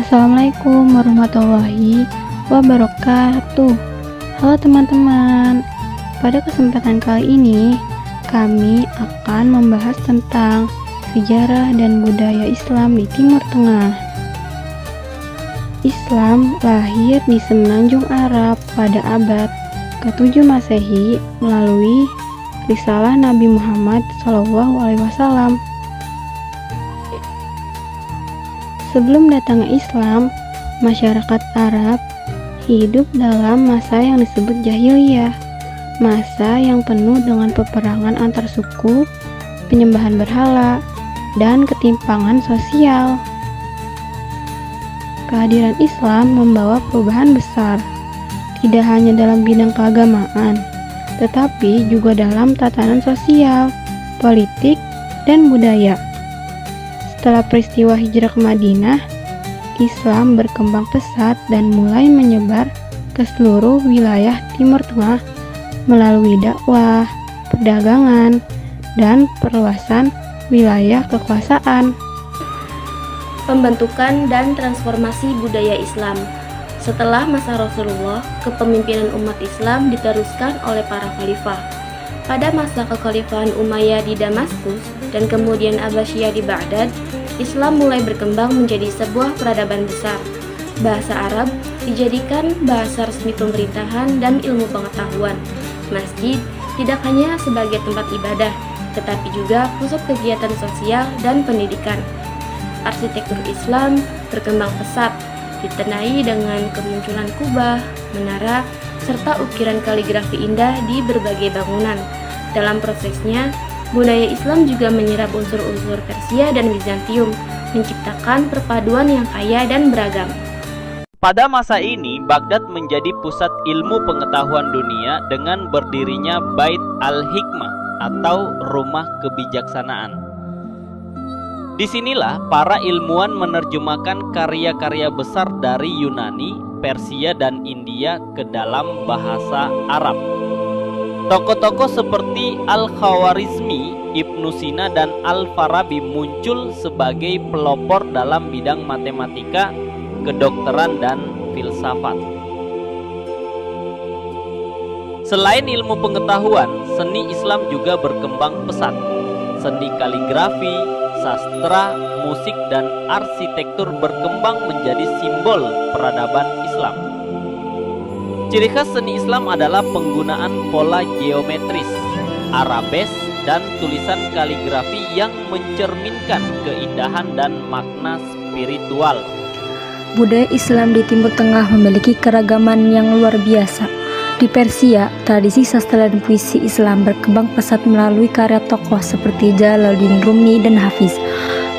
Assalamualaikum warahmatullahi wabarakatuh. Halo teman-teman, pada kesempatan kali ini kami akan membahas tentang sejarah dan budaya Islam di Timur Tengah. Islam lahir di Semenanjung Arab pada abad ke-7 Masehi melalui risalah Nabi Muhammad SAW. Sebelum datangnya Islam, masyarakat Arab hidup dalam masa yang disebut jahiliyah, masa yang penuh dengan peperangan antar suku, penyembahan berhala, dan ketimpangan sosial. Kehadiran Islam membawa perubahan besar, tidak hanya dalam bidang keagamaan, tetapi juga dalam tatanan sosial, politik, dan budaya. Setelah peristiwa hijrah ke Madinah, Islam berkembang pesat dan mulai menyebar ke seluruh wilayah Timur Tengah melalui dakwah, perdagangan, dan perluasan wilayah kekuasaan. Pembentukan dan transformasi budaya Islam. Setelah masa Rasulullah, kepemimpinan umat Islam diteruskan oleh para khalifah. Pada masa kekhalifahan Umayyah di Damaskus dan kemudian Abbasiyah di Baghdad, Islam mulai berkembang menjadi sebuah peradaban besar. Bahasa Arab dijadikan bahasa resmi pemerintahan dan ilmu pengetahuan. Masjid tidak hanya sebagai tempat ibadah, tetapi juga pusat kegiatan sosial dan pendidikan. Arsitektur Islam berkembang pesat, ditenai dengan kemunculan kubah, menara, serta ukiran kaligrafi indah di berbagai bangunan. Dalam prosesnya, budaya Islam juga menyerap unsur-unsur Persia dan Bizantium, menciptakan perpaduan yang kaya dan beragam. Pada masa ini, Baghdad menjadi pusat ilmu pengetahuan dunia dengan berdirinya Bait al-Hikmah atau Rumah Kebijaksanaan. Disinilah para ilmuwan menerjemahkan karya-karya besar dari Yunani, Persia, dan India ke dalam bahasa Arab. Tokoh-tokoh seperti Al-Khawarizmi, Ibnu Sina, dan Al-Farabi muncul sebagai pelopor dalam bidang matematika, kedokteran, dan filsafat. Selain ilmu pengetahuan, seni Islam juga berkembang pesat. Seni kaligrafi, sastra, musik, dan arsitektur berkembang menjadi simbol peradaban Islam. Ciri khas seni Islam adalah penggunaan pola geometris, arabes, dan tulisan kaligrafi yang mencerminkan keindahan dan makna spiritual. Budaya Islam di Timur Tengah memiliki keragaman yang luar biasa. Di Persia, tradisi sastra dan puisi Islam berkembang pesat melalui karya tokoh seperti Jalaluddin Rumi dan Hafiz.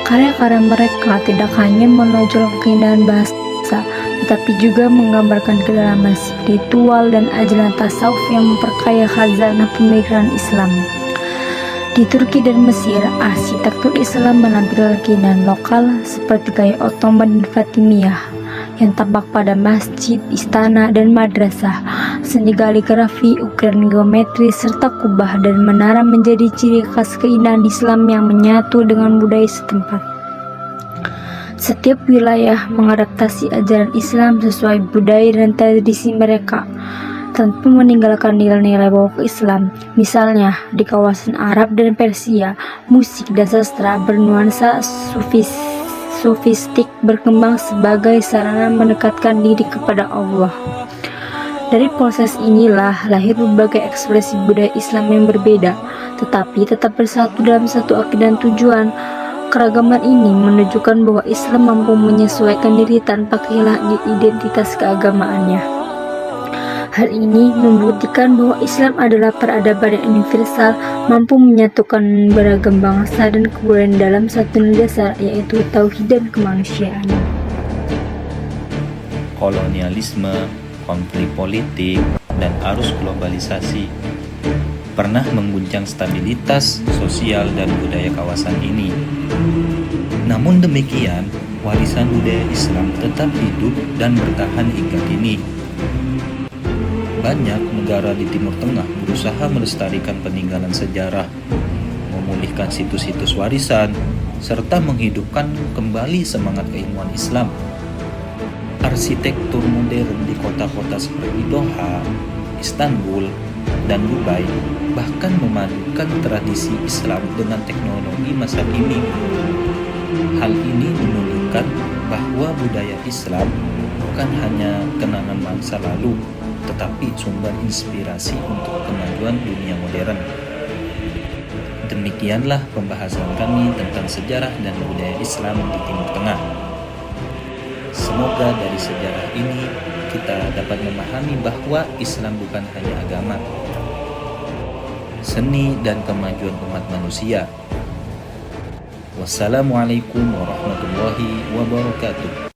Karya-karya mereka tidak hanya menonjolkan keindahan bahasa, tetapi juga menggambarkan kedalaman spiritual dan ajaran tasawuf yang memperkaya khazanah pemikiran Islam. Di Turki dan Mesir, arsitektur Islam menampilkan keindahan lokal seperti gaya Ottoman dan Fatimiyah yang tampak pada masjid, istana, dan madrasah. Seni kaligrafi, ukiran geometri, serta kubah dan menara menjadi ciri khas keindahan Islam yang menyatu dengan budaya setempat. Setiap wilayah mengadaptasi ajaran Islam sesuai budaya dan tradisi mereka, tanpa meninggalkan nilai-nilai pokok Islam. Misalnya, di kawasan Arab dan Persia, musik dan sastra bernuansa sufistik berkembang sebagai sarana mendekatkan diri kepada Allah. Dari proses inilah lahir berbagai ekspresi budaya Islam yang berbeda, tetapi tetap bersatu dalam satu akidah dan tujuan. Keragaman ini menunjukkan bahwa Islam mampu menyesuaikan diri tanpa kehilangan identitas keagamaannya. Hal ini membuktikan bahwa Islam adalah peradaban yang universal, mampu menyatukan beragam bangsa dan kebudayaan dalam satu nilai dasar, yaitu tauhid dan kemanusiaan. Kolonialisme, konflik politik, dan arus globalisasi pernah mengguncang stabilitas sosial dan budaya kawasan ini. Namun demikian, warisan budaya Islam tetap hidup dan bertahan hingga kini. Banyak negara di Timur Tengah berusaha melestarikan peninggalan sejarah, memulihkan situs-situs warisan, serta menghidupkan kembali semangat keilmuan Islam. arsitektur modern di kota-kota seperti Doha, Istanbul, dan Dubai bahkan memadukan tradisi Islam dengan teknologi masa kini. Hal ini menunjukkan bahwa budaya Islam bukan hanya kenangan masa lalu, tetapi sumber inspirasi untuk kemajuan dunia modern. Demikianlah pembahasan kami tentang sejarah dan budaya Islam di Timur Tengah. Semoga dari sejarah ini kita dapat memahami bahwa Islam bukan hanya agama, seni dan kemajuan umat manusia. Wassalamualaikum warahmatullahi wabarakatuh.